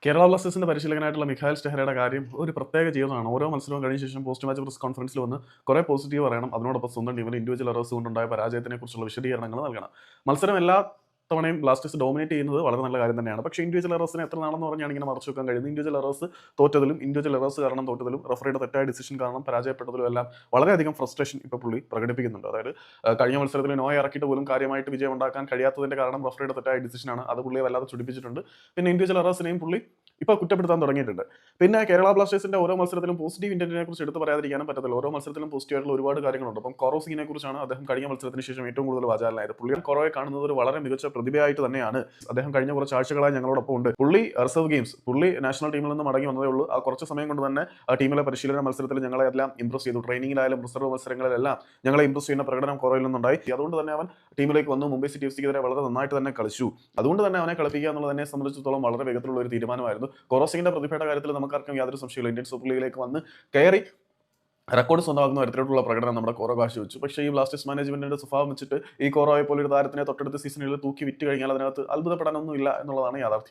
കേരള ബ്ലാസ്റ്റേഴ്സിന്റെ പരിശീലകനായിട്ടുള്ള മിഖായൽ സ്റ്റെഹ്റയുടെ കാര്യം ഒരു പ്രത്യേക ജീവിതമാണ്. ഓരോ മത്സരവും കഴിഞ്ഞ ശേഷം പോസ്റ്റ് മാച്ച് പ്രസ് കോൺഫറൻസിൽ വന്ന് കുറേ പോസിറ്റീവ് പറയണം. അതിനോടൊപ്പം സ്വന്തം ടീമിൽ ഇൻഡിവിജ്വൽ എറേഴ്സ് കൊണ്ടുണ്ടായ പരാജയത്തിനെക്കുറിച്ചുള്ള വിശദീകരണങ്ങൾ നൽകണം. മത്സരം എല്ലാ തവണയും ബ്ലാസ്റ്റേഴ്സ് ഡോമിനേറ്റ് ചെയ്യുന്നത് വളരെ നല്ല കാര്യം തന്നെയാണ്. പക്ഷേ ഇൻഡിവിജ്വൽ എറേഴ്സിനെ എത്ര നാളെന്ന് പറഞ്ഞാണ് ഇങ്ങനെ മറച്ചു വെക്കാൻ കഴിയുന്നത്. ഇൻഡിവിജ്വൽ എറേഴ്സ് തോറ്റതിലും ഇൻഡിവിജ്വൽ എറേഴ്സ് കാരണം തോറ്റതിലും റഫറിയുടെ തെറ്റായ ഡിസിഷൻ കാരണം പരാജയപ്പെട്ടതിലും എല്ലാം വളരെയധികം ഫ്രസ്ട്രേഷൻ ഇപ്പോൾ പുള്ളി പ്രകടിപ്പിക്കുന്നുണ്ട്. അതായത് കഴിഞ്ഞ മത്സരത്തിൽ നോയെ ഇറക്കിയിട്ട് പോലും കാര്യമായിട്ട് വിജയം ഉണ്ടാക്കാൻ കഴിയാത്തതിന്റെ കാരണം റഫറിയുടെ തെറ്റായ ഡിസിഷനാണ്. അത് പുള്ളിയെ വല്ലാതെ ചുടിപ്പിച്ചിട്ടുണ്ട്. പിന്നെ ഇൻഡിവിജ്വൽ എറേഴ്സിനെയും പുള്ളി ഇപ്പോൾ കുറ്റപ്പെടുത്താൻ തുടങ്ങിയിട്ടുണ്ട്. പിന്നെ കേരള ബ്ലാസ്റ്റേഴ്സിന്റെ ഓരോ മത്സരത്തിലും പോസിറ്റീവ് ഇന്റന്റിനെ കുറിച്ച് എടുത്ത് പറയാതിരിക്കാനും പറ്റത്തില്ല. ഓരോ മത്സരത്തിലും പോസിറ്റീവ് ആയിട്ടുള്ള ഒരുപാട് കാര്യങ്ങളുണ്ട്. അപ്പം കോറോസിങ്ങിനെ കുറിച്ചാണ് അദ്ദേഹം കഴിഞ്ഞ മത്സരത്തിന് ശേഷം ഏറ്റവും കൂടുതൽ വാചാലനായത്. പുള്ളി കോറോയെ കാണുന്നത് ഒരു വളരെ മികച്ച പ്രതിഭയായിട്ട് തന്നെയാണ്. അദ്ദേഹം കഴിഞ്ഞ കുറച്ച് ആഴ്ചകളായി ഞങ്ങളോടൊപ്പം ഉണ്ട്. പുള്ളി റിസർവ് ഗെയിംസ്, പുള്ളി നാഷണൽ ടീമിൽ നിന്ന് മടങ്ങി വന്നതേ ഉള്ളൂ. ആ കുറച്ച് സമയം കൊണ്ട് തന്നെ ആ ടീമിലെ പരിശീലന മത്സരത്തിൽ ഞങ്ങളെ എല്ലാം ഇംപ്രസ് ചെയ്തു. ട്രെയിനിങ്ങിലായാലും റിസർവ് മത്സരങ്ങളിലെല്ലാം ഞങ്ങളെ ഇംപ്രസ് ചെയ്യുന്ന പ്രകടനം കോറോയിൽ നിന്നുണ്ടായി. അതുകൊണ്ട് തന്നെ അവൻ ടീമിലേക്ക് വന്നു. മുംബൈ സിറ്റി എഫ് സിക്കെതിരെ വളരെ നന്നായിട്ട് തന്നെ കളിച്ചു. അതുകൊണ്ട് തന്നെ അവനെ കളിപ്പിക്കുക എന്നുള്ളത് എന്നെ സംബന്ധിച്ചിടത്തോളം വളരെ വേഗത്തിലുള്ള ഒരു തീരുമാനമായിരുന്നു. കോറോസിങ്ങിന്റെ പ്രതിഭയുടെ കാര്യത്തിൽ നമുക്കാർക്കും യാതൊരു സംശയമില്ല. ഇന്ത്യൻ സൂപ്പർ ലീഗിലേക്ക് വന്ന് കയറി റെക്കോർഡ് സ്വന്തമാക്കുന്ന തരത്തിലുള്ള പ്രകടനം നമ്മുടെ കോറോ കാഴ്ചവെച്ചു. പക്ഷേ ഈ ബ്ലാസ്റ്റേഴ്സ് മാനേജ്മെന്റിന്റെ സ്വഭാവം വെച്ചിട്ട് ഈ കോറോയെ പോലെ ഒരു താരത്തിനെ തൊട്ടടുത്ത സീസണിൽ തൂക്കി വിറ്റ് കഴിഞ്ഞാൽ അതിനകത്ത് അത്ഭുതപ്പെടാനൊന്നുമില്ല എന്നുള്ളതാണ് യാഥാർത്ഥ്യം.